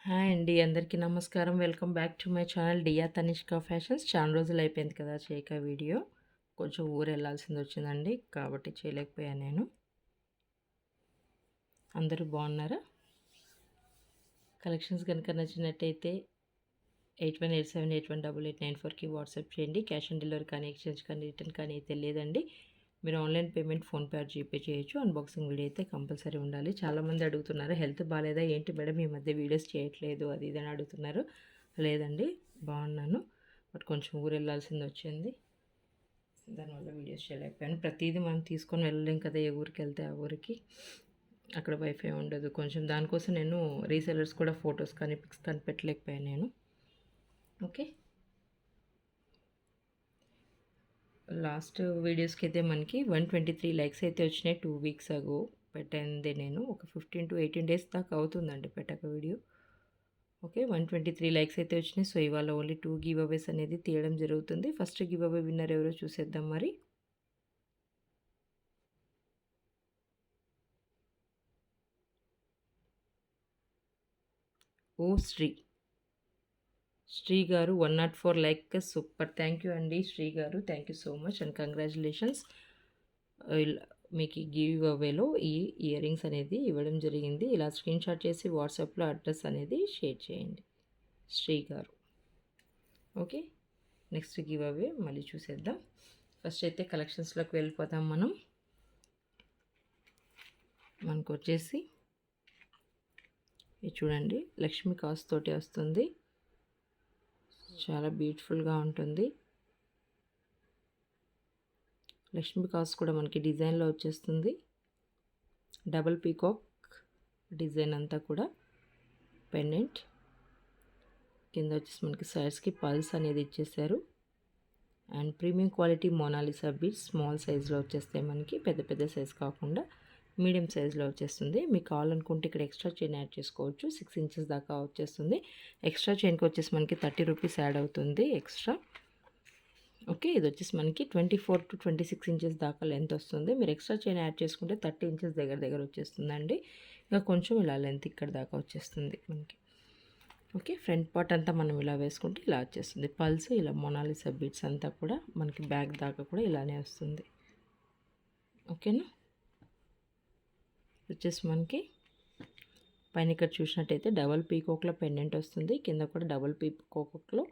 Hi అండి. అందరికీ నమస్కారం. Welcome back to my channel Diya Tanishka fashions. చాలా రోజులు అయిపోయింది కదా చేయక వీడియో. కొంచెం ఊరెళ్ళాల్సింది వచ్చిందండి. కాబట్టి చేయలేకపోయాను నేను. అందరూ బాగున్నారా? కలెక్షన్స్ కనుక నచ్చినట్టయితే 8187818894కి వాట్సాప్ చేయండి. క్యాష్ ఆన్ డెలివరీ కానీ, ఎక్స్చేంజ్ కానీ, రిటర్న్ కానీ అయితే లేదండి. మీరు online payment PhonePe are GPay చేయొచ్చు. అన్బాక్సింగ్ వీడియో అయితే కంపల్సరీ ఉండాలి. చాలామంది అడుగుతున్నారు, హెల్త్ బాగాలేదా ఏంటి మేడం ఈ మధ్య వీడియోస్ చేయట్లేదు అది ఇది అని అడుగుతున్నారు. లేదండి, బాగున్నాను. బట్ కొంచెం ఊరు వెళ్ళాల్సింది వచ్చింది, దానివల్ల వీడియోస్ చేయలేకపోయాను. ప్రతిదీ మనం తీసుకొని వెళ్ళలేం కదా, ఏ ఊరికి వెళ్తే ఆ ఊరికి అక్కడ వైఫై ఉండదు. కొంచెం దానికోసం నేను రీసెలర్స్ కూడా ఫొటోస్ కానీ పిక్స్ కానీ పెట్టలేకపోయాను నేను. ఓకే, లాస్ట్ వీడియోస్కి అయితే మనకి 123 లైక్స్ అయితే వచ్చినాయి. 2 వీక్స్ అగో పెట్టింది నేను. ఒక 15 to 18 డేస్ దాకా అవుతుందండి పెట్టక వీడియో. ఓకే, 123 లైక్స్ అయితే వచ్చినాయి. సో ఇవాళ ఓన్లీ 2 గివ్ అవేస్ అనేది తీయడం జరుగుతుంది. ఫస్ట్ గివ్ అవే విన్నర్ ఎవరో చూసేద్దాం మరి. ఓ శ్రీ గారు 104 లైక్, సూపర్. థ్యాంక్ యూ అండి శ్రీ గారు, thank you so much and congratulations. మీకు గివ్ అవేలో ఈ ఇయర్ రింగ్స్ అనేది ఇవ్వడం జరిగింది. ఇలా స్క్రీన్ షాట్ చేసి వాట్సాప్లో అడ్రస్ అనేది షేర్ చేయండి శ్రీ గారు. ఓకే, నెక్స్ట్ గివ్ అవే మళ్ళీ చూసేద్దాం. ఫస్ట్ అయితే కలెక్షన్స్లోకి వెళ్ళిపోతాం మనం. మనకు వచ్చేసి ఇది చూడండి, లక్ష్మీ కాస్ట్ తోటి వస్తుంది. చాలా బ్యూటిఫుల్గా ఉంటుంది. లక్ష్మీ కాస్ట్ కూడా మనకి డిజైన్లో వచ్చేస్తుంది. డబల్ పీకాక్ డిజైన్ అంతా కూడా పెండెంట్ కింద వచ్చేసి మనకి సైడ్స్కి పల్స్ అనేది ఇచ్చేసారు. And premium quality Mona Lisa beads small సైజ్లో వచ్చేస్తాయి మనకి, పెద్ద పెద్ద సైజ్ కాకుండా మీడియం సైజ్లో వచ్చేస్తుంది. మీకు కావాలనుకుంటే ఇక్కడ ఎక్స్ట్రా చైన్ యాడ్ చేసుకోవచ్చు. 6 ఇంచెస్ దాకా వచ్చేస్తుంది. ఎక్స్ట్రా చైన్కి వచ్చేసి మనకి 30 రూపీస్ యాడ్ అవుతుంది ఎక్స్ట్రా. ఓకే, ఇది వచ్చేసి మనకి 24 to 26 ఇంచెస్ దాకా లెంత్ వస్తుంది. మీరు ఎక్స్ట్రా చైన్ యాడ్ చేసుకుంటే 30 ఇంచెస్ దగ్గర వచ్చేస్తుందండి. ఇంకా కొంచెం ఇలా లెంత్ ఇక్కడ దాకా వచ్చేస్తుంది మనకి. ఓకే, ఫ్రంట్ పార్ట్ అంతా మనం ఇలా వేసుకుంటే ఇలా వచ్చేస్తుంది. పల్స్ ఇలా మొనాలిసా బీడ్స్ అంతా కూడా మనకి బ్యాక్ దాకా కూడా ఇలానే వస్తుంది. ఓకేనా, వచ్చేసి మనకి పైన ఇక్కడ చూసినట్టయితే డబల్ పీకాక్లో పెండెంట్ వస్తుంది. కింద కూడా డబల్ పీకాక్లో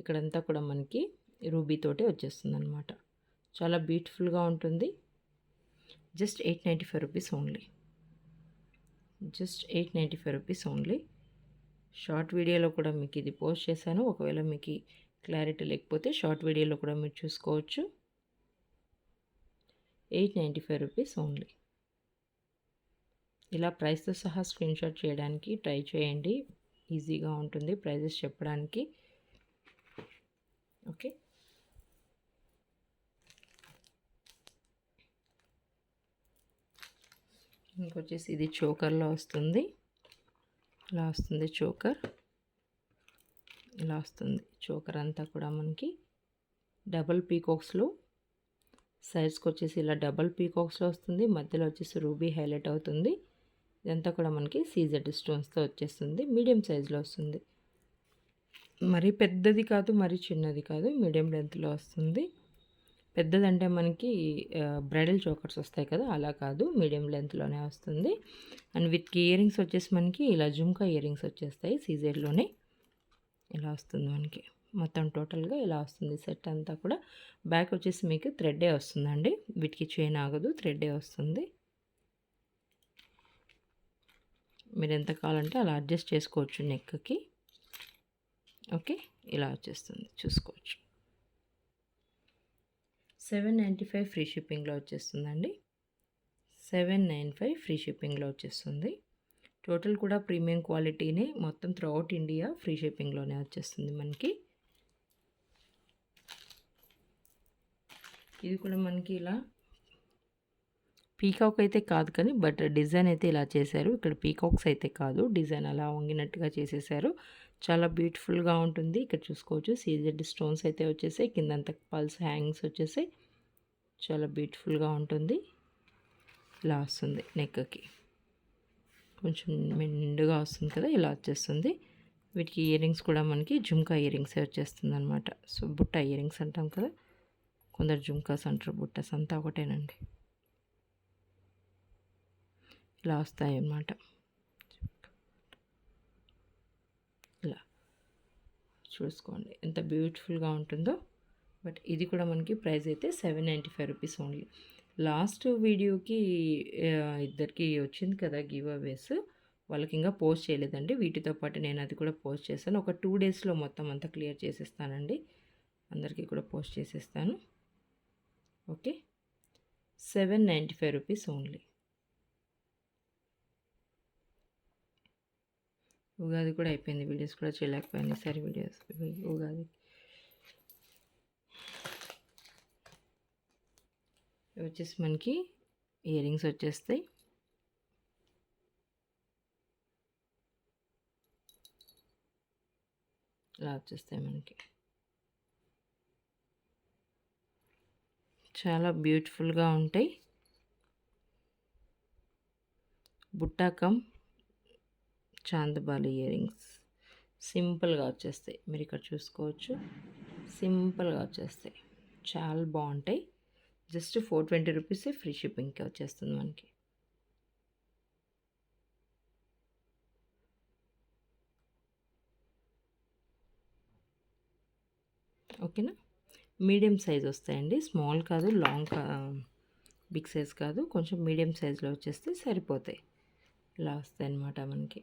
ఇక్కడంతా కూడా మనకి రూబీ తోటి వచ్చేస్తుంది అనమాట. చాలా బ్యూటిఫుల్గా ఉంటుంది. Just 895 rupees only. Just 895 rupees only. Short వీడియోలో కూడా మీకు ఇది పోస్ట్ చేశాను. ఒకవేళ మీకు క్లారిటీ లేకపోతే షార్ట్ వీడియోలో కూడా మీరు చూసుకోవచ్చు. 895 రూపీస్ ఓన్లీ. ఇలా ప్రైస్తో సహా స్క్రీన్షాట్ చేయడానికి ట్రై చేయండి, ఈజీగా ఉంటుంది ప్రైజెస్ చెప్పడానికి. ఓకే, ఇంకొచ్చేసి ఇది చోకర్లో వస్తుంది. ఇలా వస్తుంది చోకర్, ఇలా వస్తుంది చోకర్ అంతా కూడా మనకి డబల్ పీకాక్స్లో. సైడ్స్కి వచ్చేసి ఇలా డబల్ పీకాక్స్లో వస్తుంది. మధ్యలో వచ్చేసి రూబీ హైలైట్ అవుతుంది. ఇదంతా కూడా మనకి సీజెడ్ స్టోన్స్తో వచ్చేస్తుంది. మీడియం సైజులో వస్తుంది. మరీ పెద్దది కాదు, మరీ చిన్నది కాదు, మీడియం లెంత్లో వస్తుంది. పెద్దదంటే మనకి బ్రైడల్ చోకర్స్ వస్తాయి కదా, అలా కాదు, మీడియం లెంత్లోనే వస్తుంది. అండ్ విత్ ఇయర్ రింగ్స్ వచ్చేసి మనకి ఇలా జుమ్కా ఇయర్ రింగ్స్ వచ్చేస్తాయి సీజెడ్లోనే. ఇలా వస్తుంది మనకి మొత్తం టోటల్గా ఇలా వస్తుంది సెట్ అంతా కూడా. బ్యాక్ వచ్చేసి మీకు థ్రెడ్డే వస్తుందండి, వీటికి చైన్ ఆగదు, థ్రెడ్డే వస్తుంది. మీరు ఎంత కావాలంటే అలా అడ్జస్ట్ చేసుకోవచ్చు నెక్కి. ఓకే, ఇలా వచ్చేస్తుంది చూసుకోవచ్చు. 795 ఫ్రీ షిప్పింగ్లో వచ్చేస్తుందండి. 795 ఫ్రీ షిప్పింగ్లో వచ్చేస్తుంది. టోటల్ కూడా ప్రీమియం క్వాలిటీనే, మొత్తం త్రూఅవుట్ ఇండియా ఫ్రీ షిప్పింగ్లోనే వచ్చేస్తుంది మనకి. ఇది కూడా మనకి ఇలా పీకాక్ అయితే కాదు కానీ బట్ డిజైన్ అయితే ఇలా చేశారు. ఇక్కడ పీకాక్స్ అయితే కాదు, డిజైన్ అలా వంగినట్టుగా చేసేసారు. చాలా బ్యూటిఫుల్గా ఉంటుంది. ఇక్కడ చూసుకోవచ్చు సీజెడ్ స్టోన్స్ అయితే వచ్చేసాయి. కిందంతా పల్స్ హ్యాంగ్స్ వచ్చేసాయి. చాలా బ్యూటిఫుల్గా ఉంటుంది. ఇలా వస్తుంది నెక్కి, కొంచెం నిండుగా వస్తుంది కదా, ఇలా వచ్చేస్తుంది. వీటికి ఇయర్ రింగ్స్ కూడా మనకి జుమ్కా ఇయర్ రింగ్సే వచ్చేస్తుంది అనమాట. సో బుట్ట ఇయర్ రింగ్స్ అంటాం కదా, కొందరు జుమ్కాస్ అంటారు, బుట్టస్ అంతా ఒకటేనండి. ఇలా వస్తాయి అన్నమాట. ఇలా చూసుకోండి ఎంత బ్యూటిఫుల్గా ఉంటుందో. బట్ ఇది కూడా మనకి ప్రైస్ అయితే 795 రూపీస్ ఓన్లీ. లాస్ట్ వీడియోకి ఇద్దరికి వచ్చింది కదా గివ్ అవేస్, వాళ్ళకి ఇంకా పోస్ట్ చేయలేదండి. వీటితో పాటు నేను అది కూడా పోస్ట్ చేస్తాను. ఒక 2 డేస్లో మొత్తం అంతా క్లియర్ చేసేస్తానండి. అందరికీ కూడా పోస్ట్ చేసేస్తాను. Okay, 795 rupees only. ఉగాది కూడా అయిపోయింది, వీడియోస్ కూడా చేయలేకపోయాను ఈసారి వీడియోస్ ఉగాది. వచ్చేసి మనకి ఇయర్ రింగ్స్ వచ్చేస్తాయి. ఇలా వచ్చేస్తాయి మనకి. చాలా బ్యూటిఫుల్గా ఉంటాయి. బుట్టాకం చాందబాలి ఇయర్ రింగ్స్ సింపుల్గా వచ్చేస్తాయి. మీరు ఇక్కడ చూసుకోవచ్చు, సింపుల్గా వచ్చేస్తాయి, చాలా బాగుంటాయి. జస్ట్ 420 రూపీసే, ఫ్రీ షిప్పింగ్కి వచ్చేస్తుంది మనకి. ఓకేనా, మీడియం సైజ్ వస్తాయండి, స్మాల్ కాదు, లాంగ్ బిగ్ సైజ్ కాదు, కొంచెం మీడియం సైజులో వచ్చేస్తే సరిపోతాయి. ఇలా వస్తాయి అన్నమాట మనకి.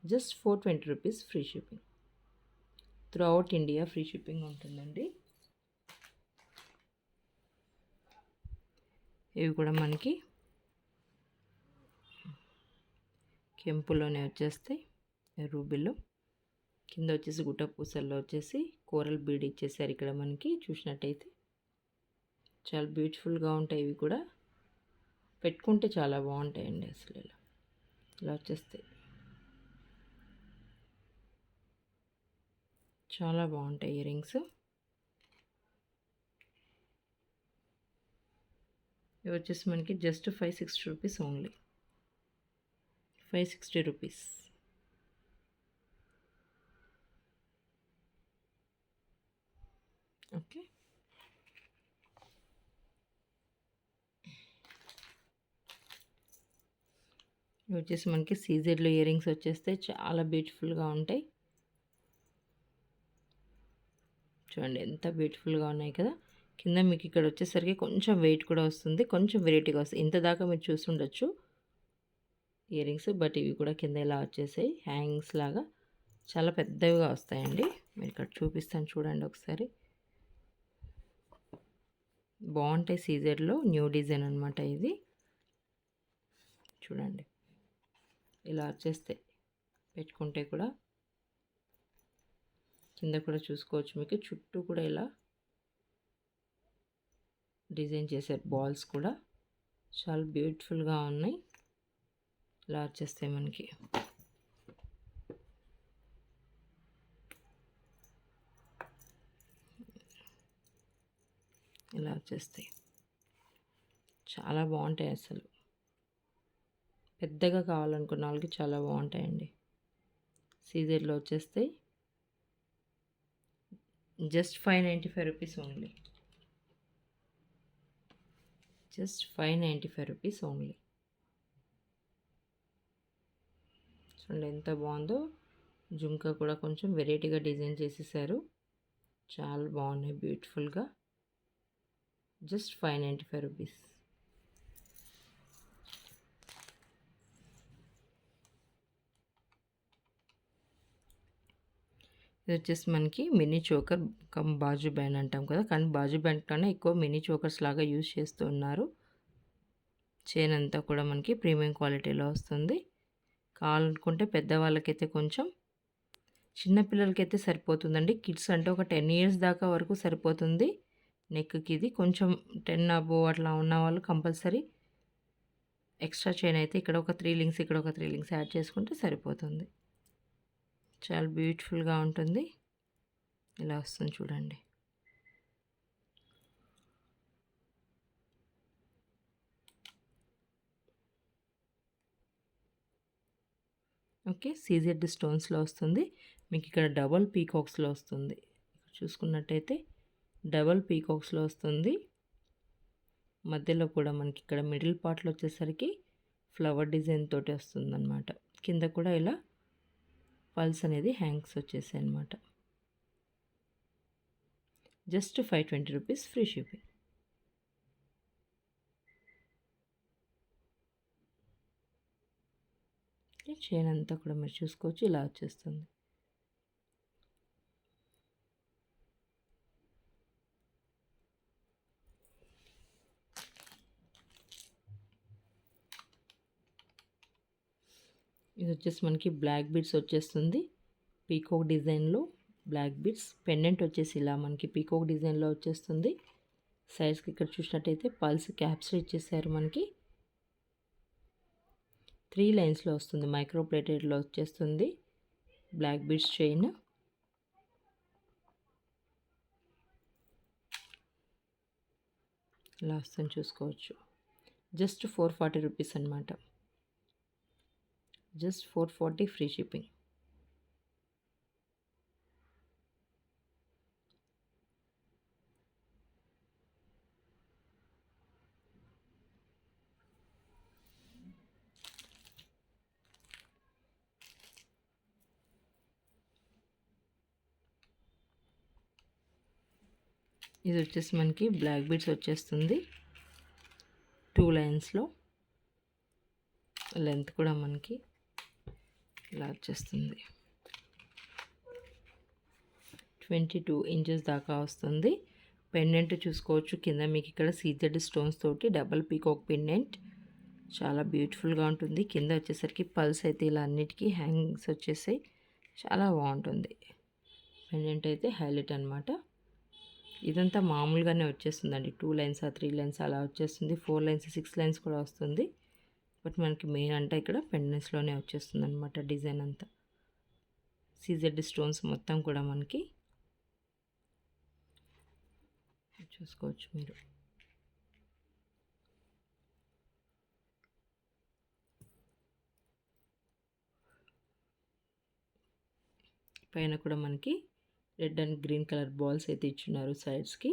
Just 420 rupees, free shipping through out India, free shipping ఉంటుందండి. ఇవి కూడా మనకి కెంపులోనే వచ్చేస్తాయి, రూబీలో. కింద వచ్చేసి గుట్ట పూసల్లో వచ్చేసి కోరల్ బీడ్ ఇచ్చేసారు ఇక్కడ మనకి. చూసినట్టయితే చాలా బ్యూటిఫుల్గా ఉంటాయి. ఇవి కూడా పెట్టుకుంటే చాలా బాగుంటాయండి అసలు. ఇలా వచ్చేస్తాయి, చాలా బాగుంటాయి ఇయర్ రింగ్స్. ఇవి వచ్చేసి మనకి just 560 rupees only, 560 rupees. Okay, ఇవి వచ్చేసి మనకి సీజెడ్లో ఇయర్ రింగ్స్ వచ్చేస్తే చాలా బ్యూటిఫుల్గా ఉంటాయి. చూడండి ఎంత బ్యూటిఫుల్గా ఉన్నాయి కదా. కింద మీకు ఇక్కడ వచ్చేసరికి కొంచెం వెయిట్ కూడా వస్తుంది, కొంచెం వెరైటీగా వస్తుంది. ఇంత దాకా మీరు చూస్తుండొచ్చు ఇయర్ రింగ్స్, బట్ ఇవి కూడా కింద ఇలా వచ్చేసాయి హ్యాంగింగ్స్ లాగా, చాలా పెద్దవిగా వస్తాయండి. మీరు ఇక్కడ చూపిస్తాను చూడండి ఒకసారి. బాగుంటాయి, సీజర్లో న్యూ డిజైన్ అనమాట ఇది. చూడండి ఇలా వచ్చేస్తాయి, పెట్టుకుంటే కూడా. కింద కూడా చూసుకోవచ్చు, మీకు చుట్టూ కూడా ఇలా డిజైన్ చేసే బాల్స్ కూడా చాలా బ్యూటిఫుల్గా ఉన్నాయి. ఇలా వచ్చేస్తాయి మనకి. ఇలా వచ్చేస్తాయి, చాలా బాగుంటాయి అసలు. పెద్దగా కావాలనుకున్న వాళ్ళకి చాలా బాగుంటాయండి. సీజర్లో వచ్చేస్తాయి. Just 595 rupees only, just 595 rupees only. చూడండి ఎంత బాగుందో. జుంకా కూడా కొంచెం వెరైటీగా డిజైన్ చేసేసారు, చాలా బాగున్నాయి బ్యూటిఫుల్గా. Just 595 rupees. ఇది వచ్చేసి మనకి మినీ చోకర్ కమ్ బాజు బ్యాండ్ అంటాం కదా, కానీ బాజు బ్యాండ్ కన్నా ఎక్కువ మినీ చోకర్స్ లాగా యూజ్ చేస్తూ ఉన్నారు. చైన్ అంతా కూడా మనకి ప్రీమియం క్వాలిటీలో వస్తుంది. కావాలనుకుంటే పెద్దవాళ్ళకైతే కొంచెం, చిన్నపిల్లలకైతే సరిపోతుందండి. కిడ్స్ అంటే ఒక 10 ఇయర్స్ దాకా వరకు సరిపోతుంది నెక్కి. ఇది కొంచెం 10 అబోవ్ అట్లా ఉన్న వాళ్ళు కంపల్సరీ ఎక్స్ట్రా చైన్ అయితే ఇక్కడ ఒక 3 లింక్స్, ఇక్కడ ఒక 3 లింక్స్ యాడ్ చేసుకుంటే సరిపోతుంది. చాలా బ్యూటిఫుల్గా ఉంటుంది. ఇలా వస్తుంది చూడండి. ఓకే. సీజెడ్ స్టోన్స్‌లో వస్తుంది. మీకు ఇక్కడ డబుల్ పీకాక్స్‌లో వస్తుంది. చూసుకున్నట్టయితే డబుల్ పీకాక్స్‌లో వస్తుంది. మధ్యలో కూడా మనకి ఇక్కడ మిడిల్ పార్ట్‌లో వచ్చేసరికి ఫ్లవర్ డిజైన్ తోటి వస్తుందన్నమాట. కింద కూడా ఇలా పల్స్ అనేది హ్యాంగ్స్ వచ్చేసాయి అన్నమాట. Just 520 rupees free shipping. Chain అంతా కూడా మీరు చూసుకోవచ్చు, ఇలా వచ్చేస్తుంది. ఇది వచ్చేసి మనకి బ్లాక్ బీడ్స్ వచ్చేస్తుంది. పీకాక్ డిజైన్లో బ్లాక్ బీడ్స్. పెండెంట్ వచ్చేసి ఇలా మనకి పీకాక్ డిజైన్లో వచ్చేస్తుంది. సైడ్స్కి ఇక్కడ చూసినట్టయితే పల్స్ క్యాప్స్ ఇచ్చేసారు మనకి. 3 లైన్స్లో వస్తుంది. మైక్రో ప్లేటెడ్లో వచ్చేస్తుంది బ్లాక్ బీడ్స్ చైన్. ఇలా వస్తుంది చూసుకోవచ్చు. జస్ట్ 440 రూపీస్ అనమాట. Just 440 free shipping. ఇది వచ్చేసి మనకి బ్లాక్ బీడ్స్ వచ్చేస్తుంది 2 లైన్స్లో. లెంత్ కూడా మనకి ఇలా వచ్చేస్తుంది. 22 ఇంచెస్ దాకా వస్తుంది. పెండెంట్ చూసుకోవచ్చు. కింద మీకు ఇక్కడ సీజెడ్ స్టోన్స్ తోటి డబల్ పీకాక్ పెండెంట్ చాలా బ్యూటిఫుల్గా ఉంటుంది. కింద వచ్చేసరికి పల్స్ అయితే ఇలా అన్నిటికీ హ్యాంగింగ్స్ వచ్చేసాయి. చాలా బాగుంటుంది. పెండెంట్ అయితే హైలైట్ అనమాట. ఇదంతా మామూలుగానే వచ్చేస్తుందండి. 2 లైన్స్ 3 లైన్స్ అలా వచ్చేస్తుంది. 4 లైన్స్ 6 లైన్స్ కూడా వస్తుంది. బట్ మనకి మెయిన్ అంటే ఇక్కడ పెండెంట్స్లోనే వచ్చేస్తుంది అనమాట. డిజైన్ అంతా సీజెడ్ స్టోన్స్ మొత్తం కూడా మనకి చూసుకోవచ్చు మీరు. పైన కూడా మనకి red and green colour balls అయితే ఇచ్చున్నారు సైడ్స్కి.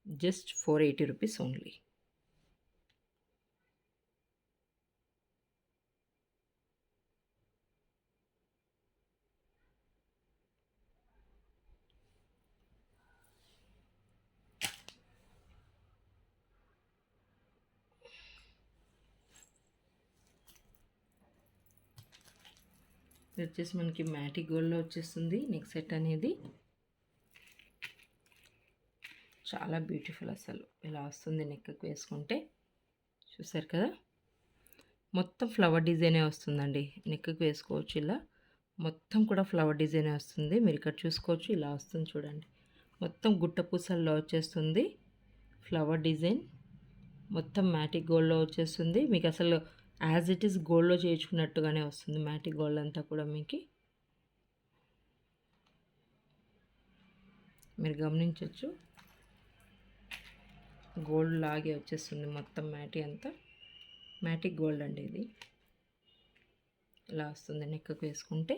Just 480 rupees only. ఇది వచ్చేసి మనకి మ్యాటి గోల్డ్లో వచ్చేస్తుంది నెక్ సెట్ అనేది. చాలా బ్యూటిఫుల్ అసలు. ఇలా వస్తుంది నెక్కి వేసుకుంటే. చూసారు కదా, మొత్తం ఫ్లవర్ డిజైనే వస్తుందండి. నెక్కి వేసుకోవచ్చు ఇలా. మొత్తం కూడా ఫ్లవర్ డిజైనే వస్తుంది. మీరు ఇక్కడ చూసుకోవచ్చు, ఇలా వస్తుంది చూడండి. మొత్తం గుట్ట పూసల్లో వచ్చేస్తుంది ఫ్లవర్ డిజైన్. మొత్తం మ్యాటిక్ గోల్డ్లో వచ్చేస్తుంది. మీకు అసలు యాజ్ ఇట్ ఈస్ గోల్డ్లో చేయించుకున్నట్టుగానే వస్తుంది. మ్యాటిక్ గోల్డ్ అంతా కూడా మీకు మీరు గమనించవచ్చు. గోల్డ్ లాగే వచ్చేస్తుంది మొత్తం. మ్యాటిక్ గోల్డ్ అండి ఇది. ఇలా వస్తుంది నెక్కి వేసుకుంటే.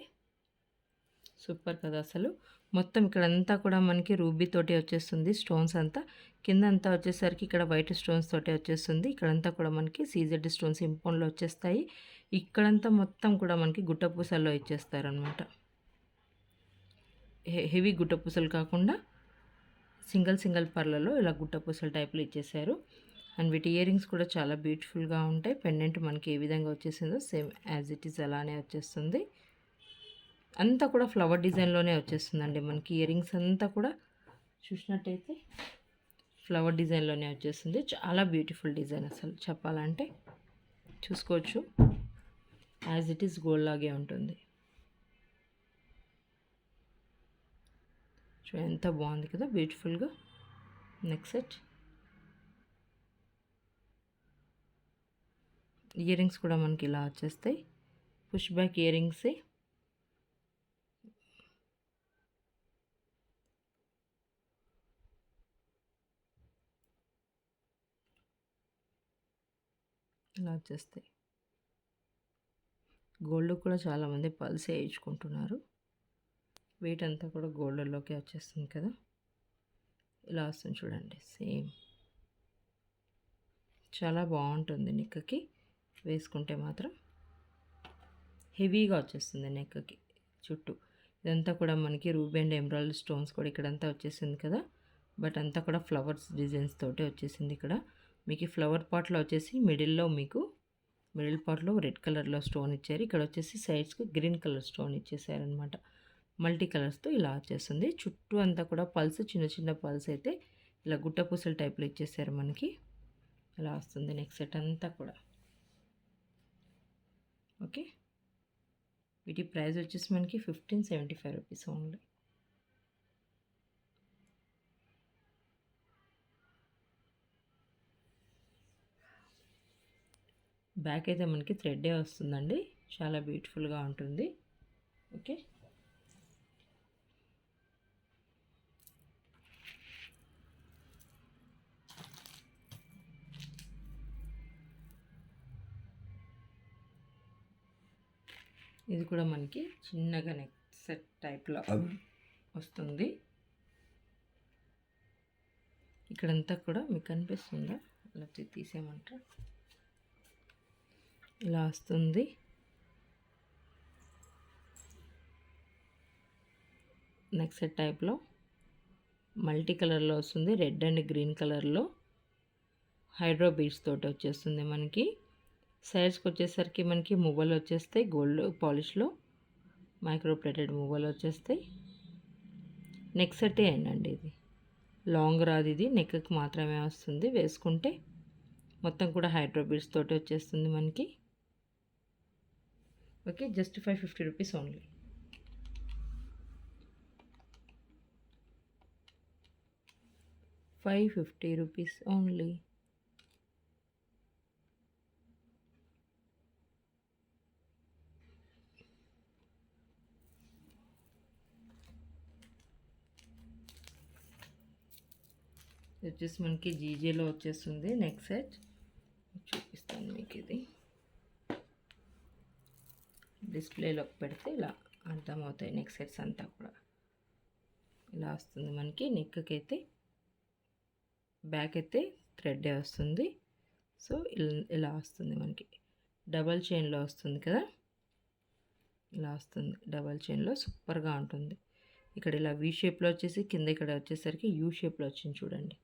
సూపర్ కదా అసలు. మొత్తం ఇక్కడంతా కూడా మనకి రూబీ తోటి వచ్చేస్తుంది స్టోన్స్ అంతా. కింద అంతా వచ్చేసరికి ఇక్కడ వైట్ స్టోన్స్ తోటి వచ్చేస్తుంది. ఇక్కడంతా కూడా మనకి సీజెడ్ స్టోన్స్ ఇంపోన్లో వచ్చేస్తాయి. ఇక్కడంతా మొత్తం కూడా మనకి గుట్టపూసల్లో ఇచ్చేస్తారనమాట. హెవీ గుట్టపూసలు కాకుండా సింగిల్ పర్లలో ఇలా గుట్టపూసల టైప్లో ఇచ్చేసారు. అండ్ వీటి ఇయర్ రింగ్స్ కూడా చాలా బ్యూటిఫుల్గా ఉంటాయి. పెండెంట్ మనకి ఏ విధంగా వచ్చేసిందో సేమ్ యాజ్ ఇట్ ఈస్ అలానే వచ్చేస్తుంది. అంతా కూడా ఫ్లవర్ డిజైన్లోనే వచ్చేస్తుందండి మనకి. ఇయర్ రింగ్స్ అంతా కూడా చూసినట్టయితే ఫ్లవర్ డిజైన్లోనే వచ్చేస్తుంది. చాలా బ్యూటిఫుల్ డిజైన్ అసలు చెప్పాలంటే. చూసుకోవచ్చు, యాజ్ ఇట్ ఈస్ గోల్డ్ లాగే ఉంటుంది. ఎంత బాగుంది కదా బ్యూటిఫుల్గా నెక్ సెట్. ఇయర్ రింగ్స్ కూడా మనకి ఇలా వచ్చేస్తాయి. పుష్ బ్యాక్ ఇయర్ రింగ్సే. ఇలా వచ్చేస్తాయి. గోల్డ్ కూడా చాలామంది పల్స్ వేయించుకుంటున్నారు. వెయిట్ అంతా కూడా గోల్డ్లోకి వచ్చేస్తుంది కదా, ఇలా వస్తుంది చూడండి. సేమ్ చాలా బాగుంటుంది. నెక్కి వేసుకుంటే మాత్రం హెవీగా వచ్చేస్తుంది నెక్కి చుట్టూ. ఇదంతా కూడా మనకి రూబీ అండ్ ఎమరాల్డ్ స్టోన్స్ కూడా ఇక్కడంతా వచ్చేసింది కదా, బట్ అంతా కూడా ఫ్లవర్స్ డిజైన్స్ తోటే వచ్చేసింది. ఇక్కడ మీకు ఫ్లవర్ పాట్లో వచ్చేసి మిడిల్ పార్ట్లో రెడ్ కలర్లో స్టోన్ ఇచ్చారు. ఇక్కడ వచ్చేసి సైడ్స్కి గ్రీన్ కలర్ స్టోన్ ఇచ్చేసారనమాట. మల్టీ కలర్స్తో ఇలా వచ్చేస్తుంది. చుట్టూ అంతా కూడా పల్స్, చిన్న చిన్న పల్స్ అయితే ఇలా గుట్ట పూసల టైప్లో ఇచ్చేసారు మనకి. ఇలా వస్తుంది నెక్ సెట్ అంతా కూడా. ఓకే, వీటి ప్రైస్ వచ్చేసి మనకి 1575 రూపీస్ ఓన్లీ. బ్యాక్ అయితే మనకి థ్రెడ్డే వస్తుందండి, చాలా బ్యూటిఫుల్గా ఉంటుంది. ఓకే, ఇది కూడా మనకి చిన్నగా నెక్ సెట్ టైప్లో వస్తుంది. ఇక్కడంతా కూడా మీకు కనిపిస్తుందా, ఇలా తీసేయమంటారా, ఇలా వస్తుంది. నెక్ సెట్ టైప్లో మల్టీ కలర్లో వస్తుంది. రెడ్ అండ్ గ్రీన్ కలర్లో హైడ్రో బీడ్స్ తోటి వచ్చేస్తుంది మనకి. సైడ్స్కి వచ్చేసరికి మనకి మువ్వలు వచ్చేస్తాయి, గోల్డ్ పాలిష్లో మైక్రో ప్లేటెడ్ మువ్వలు వచ్చేస్తాయి. నెక్ సెట్ అండి, ఇది లాంగ్ రాదు, ఇది నెక్కి మాత్రమే వస్తుంది. వేసుకుంటే మొత్తం కూడా హైడ్రో బీడ్స్ తోటి వచ్చేస్తుంది మనకి. Okay, just 550 rupees only. ₹550 only. వచ్చేసి మనకి జీజేలో వచ్చేస్తుంది నెక్ సెట్. చూపిస్తాను మీకు, ఇది డిస్ప్లేలోకి పెడితే ఇలా అర్థమవుతాయి నెక్ సెట్స్ అంతా కూడా. ఇలా వస్తుంది మనకి. నెక్కి అయితే బ్యాక్ అయితే థ్రెడ్డే వస్తుంది. సో ఇలా వస్తుంది మనకి. డబల్ చైన్లో వస్తుంది కదా, ఇలా వస్తుంది డబల్ చైన్లో. సూపర్గా ఉంటుంది. ఇక్కడ ఇలా వీ షేప్లో వచ్చేసి కింద ఇక్కడ వచ్చేసరికి యూ షేప్లో వచ్చింది చూడండి.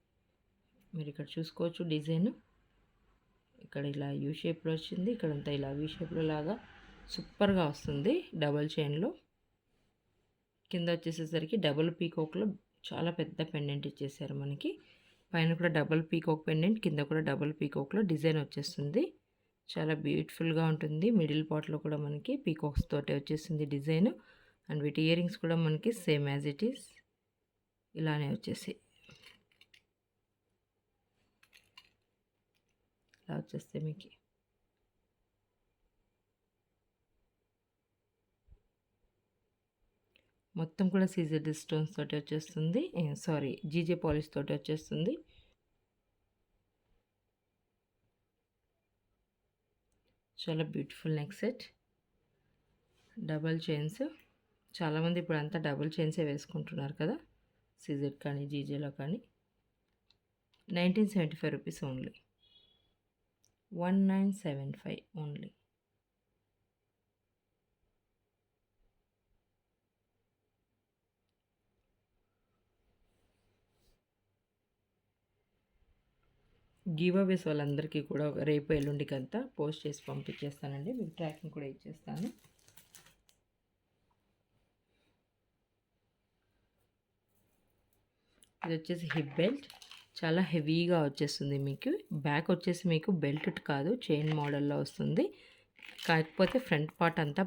మీరు ఇక్కడ చూసుకోవచ్చు డిజైన్. ఇక్కడ ఇలా యూ షేప్లో వచ్చింది, ఇక్కడంతా ఇలా వీ షేప్లో లాగా సూపర్గా వస్తుంది డబల్ చైన్లో. కింద వచ్చేసేసరికి డబుల్ పీకాక్లో చాలా పెద్ద పెండెంట్ ఇచ్చేసారు మనకి. పైన కూడా డబుల్ పీకాక్ పెండెంట్, కింద కూడా డబుల్ పీకాక్లో డిజైన్ వచ్చేస్తుంది. చాలా బ్యూటిఫుల్గా ఉంటుంది. మిడిల్ పార్ట్లో కూడా మనకి పీకాక్స్ తోటే వచ్చేసింది డిజైన్. అండ్ వీటి ఇయర్ రింగ్స్ కూడా మనకి సేమ్ యాజ్ ఇట్ ఈస్ ఇలానే వచ్చేసి ఇలా వచ్చేస్తే మీకు మొత్తం కూడా సీజర్ స్టోన్స్ తోటి వచ్చేస్తుంది. సారీ, జీజే పాలిష్ తోటి వచ్చేస్తుంది. చాలా beautiful neck set. Double chains, చాలామంది ఇప్పుడు అంతా డబుల్ చైన్సే వేసుకుంటున్నారు కదా, సీజెడ్ కానీ జీజేలో కానీ. 1975 రూపీస్ ఓన్లీ. 1975 ఓన్లీ. గివ్ అవేస్ వాళ్ళందరికీ కూడా రేపు ఎల్లుండికంతా పోస్ట్ చేసి పంపించేస్తానండి. మీకు ట్రాకింగ్ కూడా ఇచ్చేస్తాను. ఇది వచ్చేసి హిప్ బెల్ట్, చాలా హెవీగా వచ్చేస్తుంది మీకు. బ్యాక్ వచ్చేసి మీకు బెల్ట్ కాదు, చైన్ మోడల్లో వస్తుంది. కాకపోతే ఫ్రంట్ పార్ట్ అంతా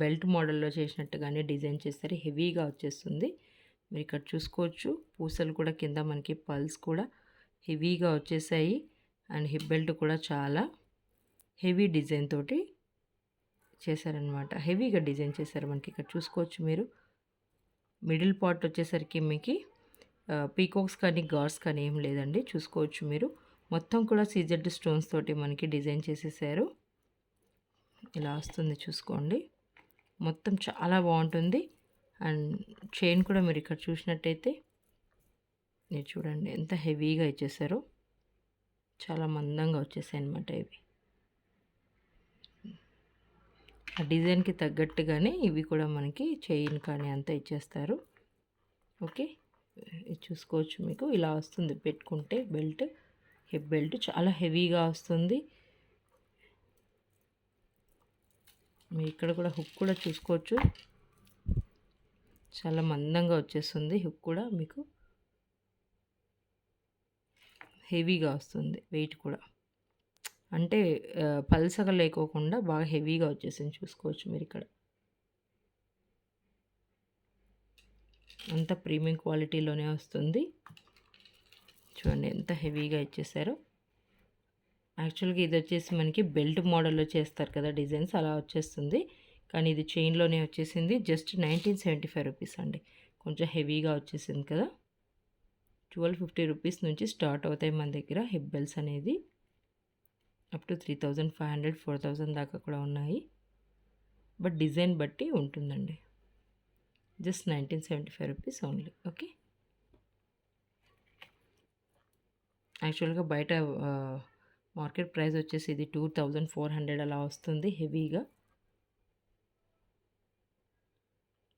బెల్ట్ మోడల్లో చేసినట్టుగానే డిజైన్ చేస్తారు. హెవీగా వచ్చేస్తుంది. మీరు ఇక్కడ చూసుకోవచ్చు. పూసలు కూడా కింద మనకి పల్స్ కూడా హెవీగా వచ్చేసాయి. అండ్ హిప్ బెల్ట్ కూడా చాలా హెవీ డిజైన్ తోటి చేశారనమాట. హెవీగా డిజైన్ చేశారు మనకి. ఇక్కడ చూసుకోవచ్చు మీరు. మిడిల్ పార్ట్ వచ్చేసరికి మీకు పీకాక్స్ కానీ గార్డ్స్ కానీ ఏం లేదండి, చూసుకోవచ్చు మీరు. మొత్తం కూడా సీజెడ్ స్టోన్స్ తోటి మనకి డిజైన్ చేసేసారు. ఇలా వస్తుంది చూసుకోండి. మొత్తం చాలా బాగుంటుంది. అండ్ చైన్ కూడా మీరు ఇక్కడ చూసినట్టయితే మీరు చూడండి ఎంత హెవీగా ఇచ్చేసారో, చాలా మందంగా వచ్చేసాయి అన్నమాట ఇవి. ఆ డిజైన్కి తగ్గట్టుగానే ఇవి కూడా మనకి చైన్ కానీ అంతా ఇచ్చేస్తారు. ఓకే, ఇది చూసుకోవచ్చు. మీకు ఇలా వస్తుంది పెట్టుకుంటే బెల్ట్, హిప్ బెల్ట్ చాలా హెవీగా వస్తుంది. మీరు ఇక్కడ కూడా హుక్ కూడా చూసుకోవచ్చు, చాలా మందంగా వచ్చేస్తుంది. హుక్ కూడా మీకు హెవీగా వస్తుంది. వెయిట్ కూడా అంటే పల్సగా లేకోకుండా బాగా హెవీగా వచ్చేసింది చూసుకోవచ్చు మీరు ఇక్కడ. అంత ప్రీమియం క్వాలిటీలోనే వస్తుంది. చూడండి ఎంత హెవీగా ఇచ్చేసారో. యాక్చువల్గా ఇది వచ్చేసి మనకి బెల్ట్ మోడల్లో చేస్తారు కదా డిజైన్స్, అలా వచ్చేస్తుంది. కానీ ఇది చైన్లోనే వచ్చేసింది. జస్ట్ 1975 రూపీస్ అండి. కొంచెం హెవీగా వచ్చేసింది కదా. 1250 రూపీస్ నుంచి స్టార్ట్ అవుతాయి మన దగ్గర హిప్ బెల్ట్స్ అనేది. అప్ టు 3500, 4000 దాకా కూడా ఉన్నాయి. బట్ డిజైన్ బట్టి ఉంటుందండి. Just 1975 rupees only. ఓకే, యాక్చువల్గా బయట మార్కెట్ ప్రైస్ వచ్చేసి ఇది 2400 అలా వస్తుంది హెవీగా.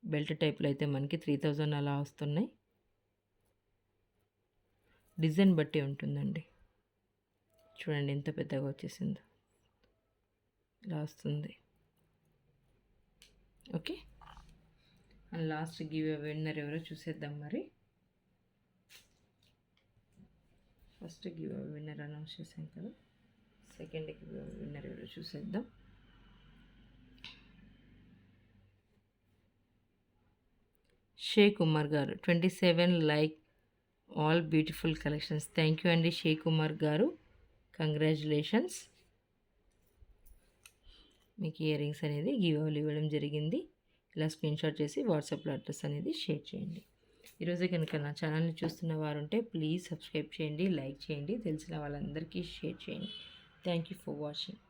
బెల్ట్ టైప్లో అయితే మనకి 3000 అలా వస్తున్నాయి. డిజైన్ బట్టి ఉంటుందండి. చూడండి ఎంత పెద్దగా వచ్చేసిందో, ఇలా వస్తుంది. Okay, and last give away winner ఎవరో చూసేద్దాం మరి. First give away winner announce చేసాం కదా, సెకండ్ గివ్ అవే విన్నర్ ఎవరో చూసేద్దాం. షేక్ కుమార్ గారు 27 like all beautiful collections. Thank you అండి షేక్ కుమార్ గారు, కంగ్రాచులేషన్స్. మీకు ఇయర్ రింగ్స్ అనేది గివ్ అవే ఇవ్వడం జరిగింది. ఇలా స్క్రీన్షాట్ చేసి వాట్సాప్లో అడ్రస్ అనేది షేర్ చేయండి. ఈరోజే కనుక నా ఛానల్ని చూస్తున్న వారు ఉంటే ప్లీజ్ సబ్స్క్రైబ్ చేయండి, లైక్ చేయండి, తెలిసిన వాళ్ళందరికీ షేర్ చేయండి. Thank you for watching.